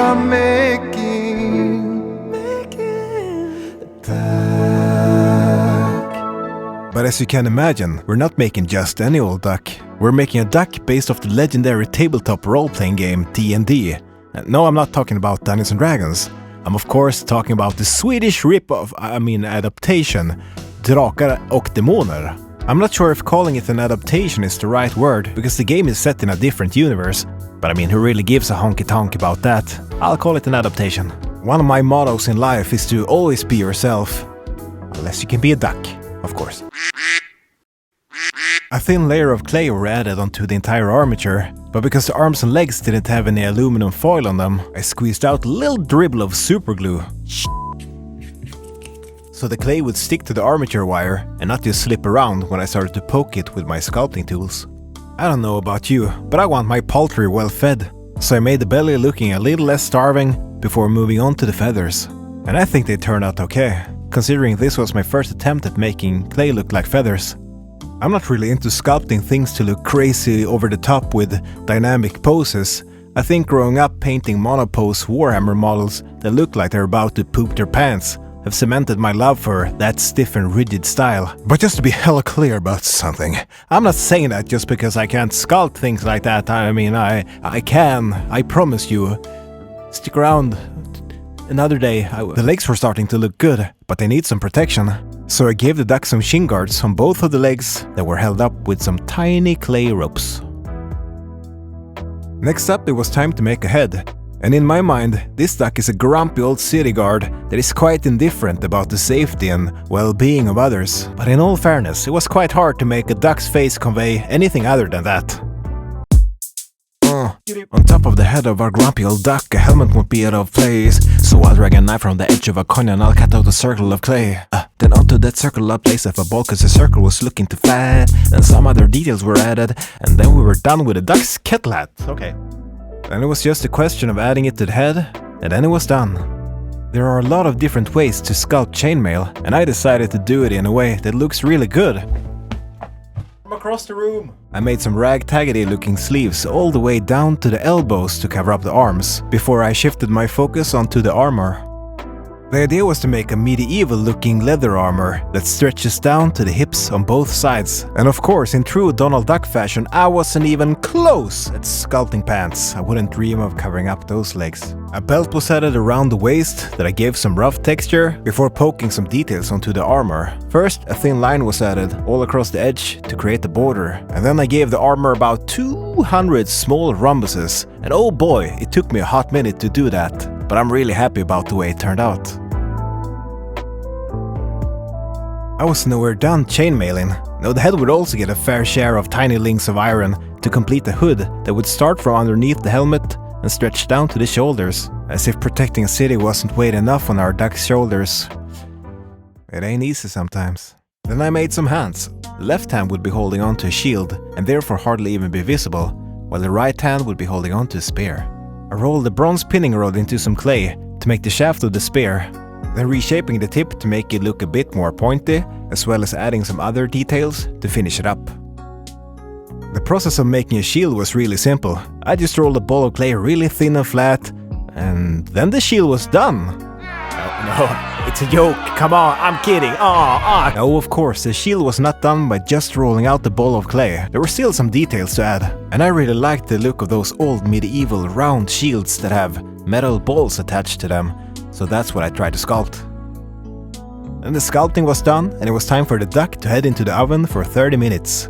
I'm making a duck. But as you can imagine, we're not making just any old duck. We're making a duck based off the legendary tabletop role-playing game D&D. No, I'm not talking about Dungeons & Dragons. I'm of course talking about the Swedish adaptation, Drakar och Demoner. I'm not sure if calling it an adaptation is the right word, because the game is set in a different universe. But I mean, who really gives a honky-tonk about that? I'll call it an adaptation. One of my mottos in life is to always be yourself. Unless you can be a duck, of course. A thin layer of clay were added onto the entire armature, but because the arms and legs didn't have any aluminum foil on them, I squeezed out a little dribble of superglue. So the clay would stick to the armature wire and not just slip around when I started to poke it with my sculpting tools. I don't know about you, but I want my poultry well fed, so I made the belly looking a little less starving before moving on to the feathers. And I think they turned out okay, considering this was my first attempt at making clay look like feathers. I'm not really into sculpting things to look crazy over the top with dynamic poses. I think growing up painting monopose Warhammer models that look like they're about to poop their pants have cemented my love for that stiff and rigid style. But just to be hella clear about something, I'm not saying that just because I can't sculpt things like that. I mean, I can, I promise you. Stick around another day. The legs were starting to look good, but they need some protection. So I gave the duck some shin guards on both of the legs that were held up with some tiny clay ropes. Next up, it was time to make a head. And in my mind, this duck is a grumpy old city guard that is quite indifferent about the safety and well-being of others. But in all fairness, it was quite hard to make a duck's face convey anything other than that. On top of the head of our grumpy old duck, a helmet won't be out of place. So I'll drag a knife from the edge of a coin and I'll cut out a circle of clay. Then onto that circle I'll place a ball cause the circle was looking too flat. And some other details were added, and then we were done with the duck's kettle hat. Okay. Then it was just a question of adding it to the head, and then it was done. There are a lot of different ways to sculpt chainmail, and I decided to do it in a way that looks really good. From across the room, I made some ragtaggedy looking sleeves all the way down to the elbows to cover up the arms, before I shifted my focus onto the armor. The idea was to make a medieval looking leather armor that stretches down to the hips on both sides. And of course, in true Donald Duck fashion, I wasn't even close at sculpting pants. I wouldn't dream of covering up those legs. A belt was added around the waist that I gave some rough texture before poking some details onto the armor. First, a thin line was added all across the edge to create the border. And then I gave the armor about 200 small rhombuses. And oh boy, it took me a hot minute to do that. But I'm really happy about the way it turned out. I was nowhere done chainmailing. No, the head would also get a fair share of tiny links of iron to complete the hood that would start from underneath the helmet and stretch down to the shoulders. As if protecting a city wasn't weight enough on our duck's shoulders. It ain't easy sometimes. Then I made some hands. The left hand would be holding onto a shield and therefore hardly even be visible, while the right hand would be holding onto a spear. I rolled the bronze pinning rod into some clay to make the shaft of the spear, then reshaping the tip to make it look a bit more pointy, as well as adding some other details to finish it up. The process of making a shield was really simple. I just rolled a ball of clay really thin and flat, and then the shield was done. No, it's a joke, come on, I'm kidding, No, of course, the shield was not done by just rolling out the ball of clay. There were still some details to add, and I really liked the look of those old medieval round shields that have metal balls attached to them, so that's what I tried to sculpt. Then the sculpting was done, and it was time for the duck to head into the oven for 30 minutes.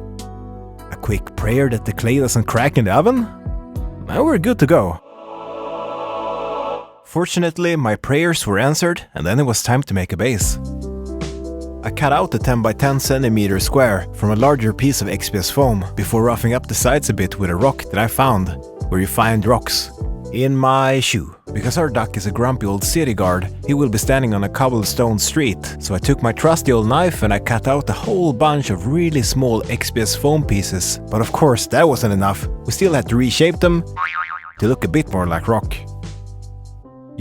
A quick prayer that the clay doesn't crack in the oven? Now we're good to go. Fortunately, my prayers were answered, and then it was time to make a base. I cut out the 10 by 10 centimeter square from a larger piece of XPS foam before roughing up the sides a bit with a rock that I found where you find rocks. In my shoe. Because our duck is a grumpy old city guard, he will be standing on a cobblestone street, so I took my trusty old knife and I cut out a whole bunch of really small XPS foam pieces. But of course, that wasn't enough. We still had to reshape them to look a bit more like rock.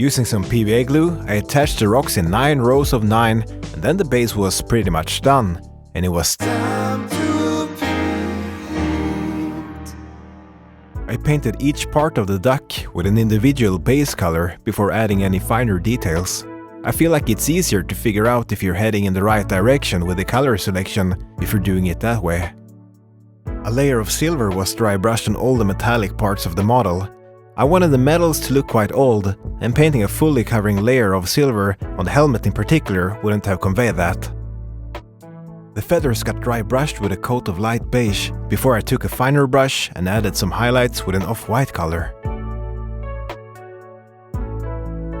Using some PVA glue, I attached the rocks in 9 rows of 9, and then the base was pretty much done, and it was time to paint. I painted each part of the duck with an individual base color before adding any finer details. I feel like it's easier to figure out if you're heading in the right direction with the color selection if you're doing it that way. A layer of silver was dry brushed on all the metallic parts of the model. I wanted the metals to look quite old, and painting a fully covering layer of silver on the helmet in particular wouldn't have conveyed that. The feathers got dry brushed with a coat of light beige before I took a finer brush and added some highlights with an off-white color.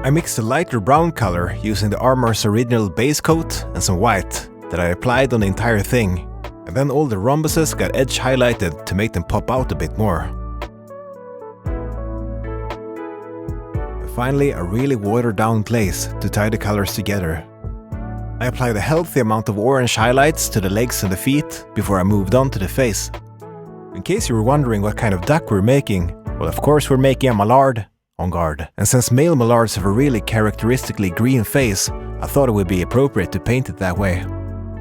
I mixed a lighter brown color using the armor's original base coat and some white that I applied on the entire thing, and then all the rhombuses got edge highlighted to make them pop out a bit more. Finally, a really watered down glaze to tie the colors together. I applied a healthy amount of orange highlights to the legs and the feet before I moved on to the face. In case you were wondering what kind of duck we're making, well, of course we're making a mallard on guard. And since male mallards have a really characteristically green face, I thought it would be appropriate to paint it that way.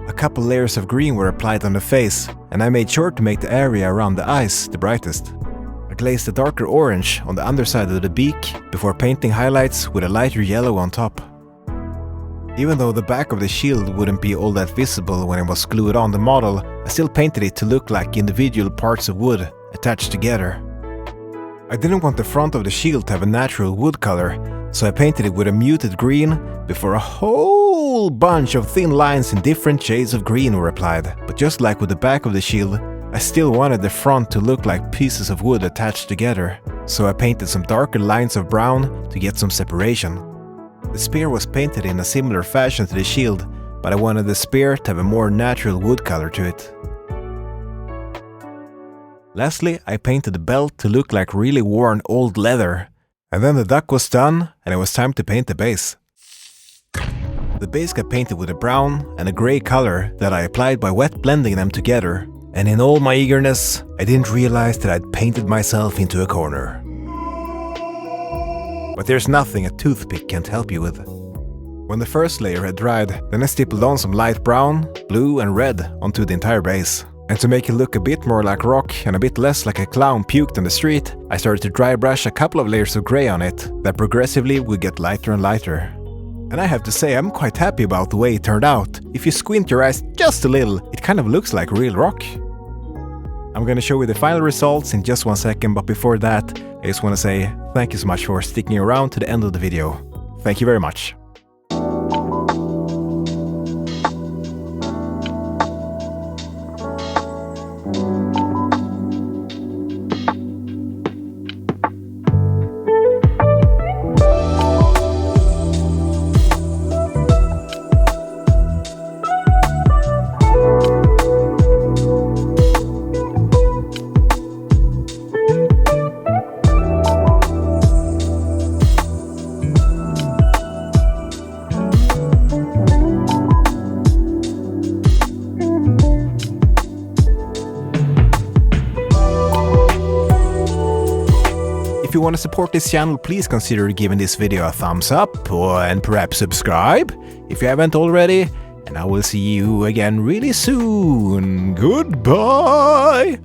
A couple layers of green were applied on the face, and I made sure to make the area around the eyes the brightest. I glazed a darker orange on the underside of the beak before painting highlights with a lighter yellow on top. Even though the back of the shield wouldn't be all that visible when it was glued on the model, I still painted it to look like individual parts of wood attached together. I didn't want the front of the shield to have a natural wood color, so I painted it with a muted green before a whole bunch of thin lines in different shades of green were applied. But just like with the back of the shield, I still wanted the front to look like pieces of wood attached together, so I painted some darker lines of brown to get some separation. The spear was painted in a similar fashion to the shield, but I wanted the spear to have a more natural wood color to it. Lastly, I painted the belt to look like really worn old leather, and then the duck was done and it was time to paint the base. The base got painted with a brown and a grey color that I applied by wet blending them together, and in all my eagerness, I didn't realize that I'd painted myself into a corner. But there's nothing a toothpick can't help you with. When the first layer had dried, then I stippled on some light brown, blue and red onto the entire base. And to make it look a bit more like rock and a bit less like a clown puked on the street, I started to dry brush a couple of layers of grey on it that progressively would get lighter and lighter. And I have to say I'm quite happy about the way it turned out. If you squint your eyes just a little, it kind of looks like real rock. I'm gonna show you the final results in just 1 second, but before that, I just want to say thank you so much for sticking around to the end of the video. Thank you very much. If you want to support this channel, please consider giving this video a thumbs up and perhaps subscribe if you haven't already, and I will see you again really soon. Goodbye!